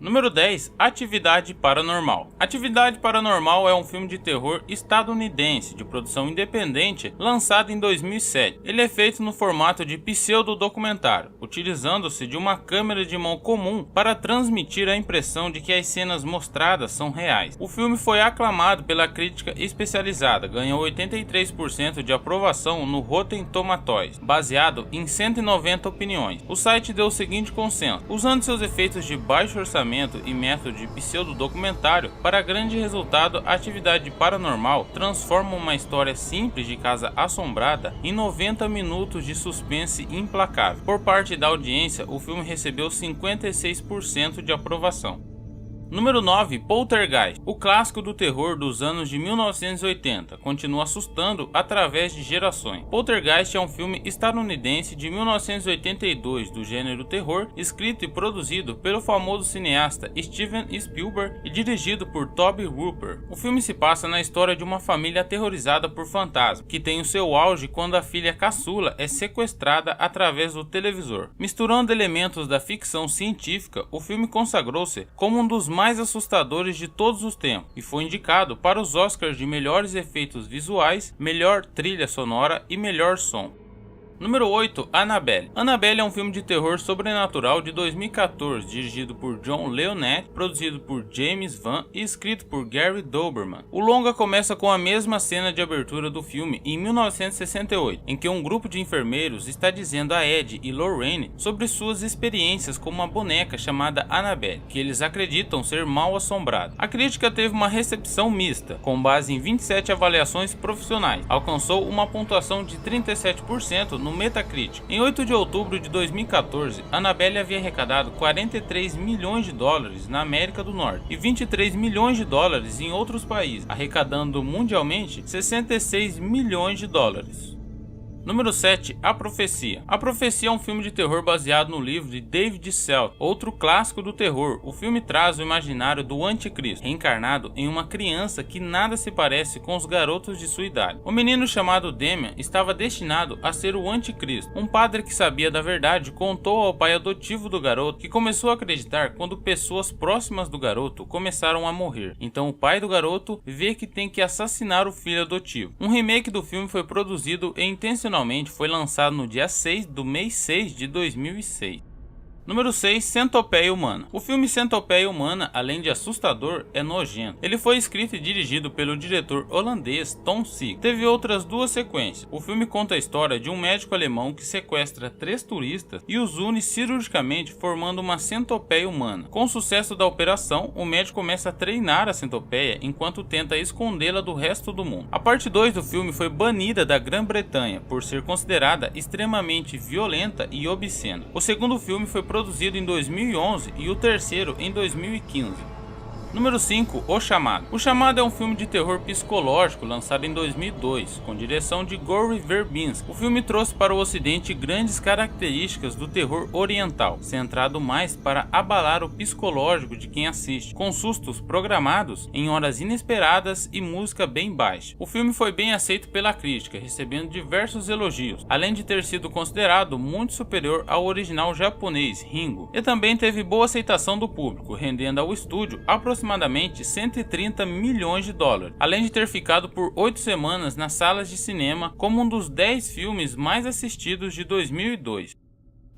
Número 10. Atividade Paranormal. Atividade Paranormal é um filme de terror estadunidense de produção independente lançado em 2007. Ele é feito no formato de pseudo-documentário, utilizando-se de uma câmera de mão comum para transmitir a impressão de que as cenas mostradas são reais. O filme foi aclamado pela crítica especializada, ganhou 83% de aprovação no Rotten Tomatoes, baseado em 190 opiniões. O site deu o seguinte consenso: usando seus efeitos de baixo orçamento e método de pseudo-documentário para grande resultado, a Atividade Paranormal transforma uma história simples de casa assombrada em 90 minutos de suspense implacável. Por parte da audiência, o filme recebeu 56% de aprovação. Número 9. Poltergeist. O clássico do terror dos anos de 1980 continua assustando através de gerações. Poltergeist é um filme estadunidense de 1982 do gênero terror, escrito e produzido pelo famoso cineasta Steven Spielberg e dirigido por Tobe Hooper. O filme se passa na história de uma família aterrorizada por fantasmas, que tem o seu auge quando a filha caçula é sequestrada através do televisor. Misturando elementos da ficção científica, o filme consagrou-se como um dos mais assustadores de todos os tempos e foi indicado para os Oscars de melhores efeitos visuais, melhor trilha sonora e melhor som. Número 8. Annabelle. Annabelle é um filme de terror sobrenatural de 2014, dirigido por John Leonetti, produzido por James Wan e escrito por Gary Doberman. O longa começa com a mesma cena de abertura do filme em 1968, em que um grupo de enfermeiros está dizendo a Ed e Lorraine sobre suas experiências com uma boneca chamada Annabelle, que eles acreditam ser mal assombrada. A crítica teve uma recepção mista, com base em 27 avaliações profissionais. Alcançou uma pontuação de 37% no Metacritic. Em 8 de outubro de 2014, Annabelle havia arrecadado 43 milhões de dólares na América do Norte e 23 milhões de dólares em outros países, arrecadando mundialmente 66 milhões de dólares. Número 7. A Profecia. A Profecia é um filme de terror baseado no livro de David Seltzer, outro clássico do terror. O filme traz o imaginário do anticristo, reencarnado em uma criança que nada se parece com os garotos de sua idade. O menino chamado Demian estava destinado a ser o anticristo. Um padre que sabia da verdade contou ao pai adotivo do garoto, que começou a acreditar quando pessoas próximas do garoto começaram a morrer. Então o pai do garoto vê que tem que assassinar o filho adotivo. Um remake do filme foi produzido e intencionalmente foi lançado no dia 6 do mês 6 de 2006. Número 6. Centopeia Humana. O filme Centopeia Humana, além de assustador, é nojento. Ele foi escrito e dirigido pelo diretor holandês Tom Six. Teve outras duas sequências. O filme conta a história de um médico alemão que sequestra 3 turistas e os une cirurgicamente, formando uma centopeia humana. Com o sucesso da operação, o médico começa a treinar a centopeia enquanto tenta escondê-la do resto do mundo. A parte 2 do filme foi banida da Grã-Bretanha por ser considerada extremamente violenta e obscena. O segundo filme foi produzido em 2011 e o terceiro em 2015. Número 5. O Chamado. O Chamado é um filme de terror psicológico lançado em 2002, com direção de Gore Verbinski. O filme trouxe para o ocidente grandes características do terror oriental, centrado mais para abalar o psicológico de quem assiste, com sustos programados em horas inesperadas e música bem baixa. O filme foi bem aceito pela crítica, recebendo diversos elogios, além de ter sido considerado muito superior ao original japonês, Ringo, e também teve boa aceitação do público, rendendo ao estúdio aproximadamente 130 milhões de dólares, além de ter ficado por 8 semanas nas salas de cinema como um dos 10 filmes mais assistidos de 2002.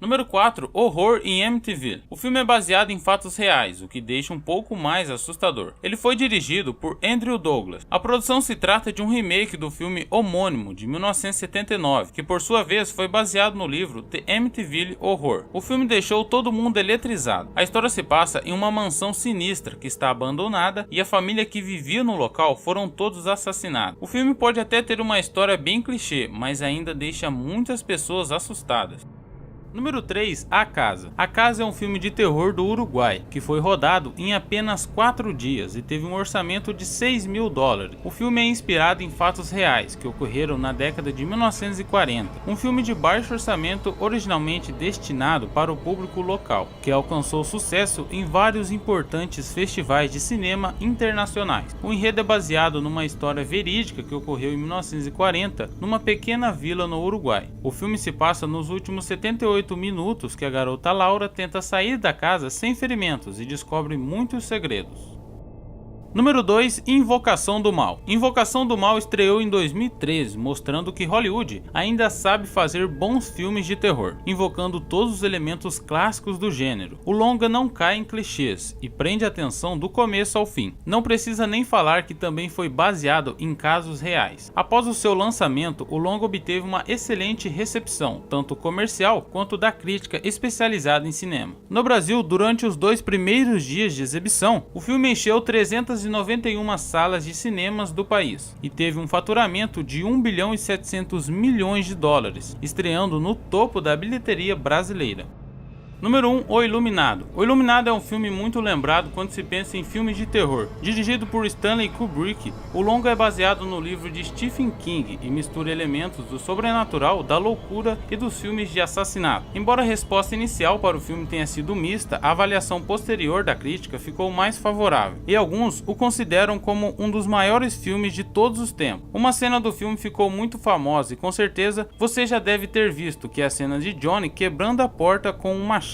Número 4. Horror em Amityville. O filme é baseado em fatos reais, o que deixa um pouco mais assustador. Ele foi dirigido por Andrew Douglas. A produção se trata de um remake do filme homônimo de 1979, que por sua vez foi baseado no livro The Amityville Horror. O filme deixou todo mundo eletrizado. A história se passa em uma mansão sinistra que está abandonada e a família que vivia no local foram todos assassinados. O filme pode até ter uma história bem clichê, mas ainda deixa muitas pessoas assustadas. Número 3, A Casa. A Casa é um filme de terror do Uruguai, que foi rodado em apenas 4 dias e teve um orçamento de $6 mil. O filme é inspirado em fatos reais que ocorreram na década de 1940. Um filme de baixo orçamento originalmente destinado para o público local, que alcançou sucesso em vários importantes festivais de cinema internacionais. O enredo é baseado numa história verídica que ocorreu em 1940 numa pequena vila no Uruguai. O filme se passa nos últimos 78 minutos que a garota Laura tenta sair da casa sem ferimentos e descobre muitos segredos. Número 2, Invocação do Mal. Invocação do Mal estreou em 2013, mostrando que Hollywood ainda sabe fazer bons filmes de terror, invocando todos os elementos clássicos do gênero. O longa não cai em clichês e prende a atenção do começo ao fim. Não precisa nem falar que também foi baseado em casos reais. Após o seu lançamento, o longa obteve uma excelente recepção, tanto comercial quanto da crítica especializada em cinema. No Brasil, durante os 2 primeiros dias de exibição, o filme encheu 391 salas de cinemas do país e teve um faturamento de $1 bilhão e 700 milhões, estreando no topo da bilheteria brasileira. Número 1, O Iluminado. O Iluminado é um filme muito lembrado quando se pensa em filmes de terror. Dirigido por Stanley Kubrick, o longa é baseado no livro de Stephen King e mistura elementos do sobrenatural, da loucura e dos filmes de assassinato. Embora a resposta inicial para o filme tenha sido mista, a avaliação posterior da crítica ficou mais favorável, e alguns o consideram como um dos maiores filmes de todos os tempos. Uma cena do filme ficou muito famosa e com certeza você já deve ter visto, que é a cena de Johnny quebrando a porta com um machado.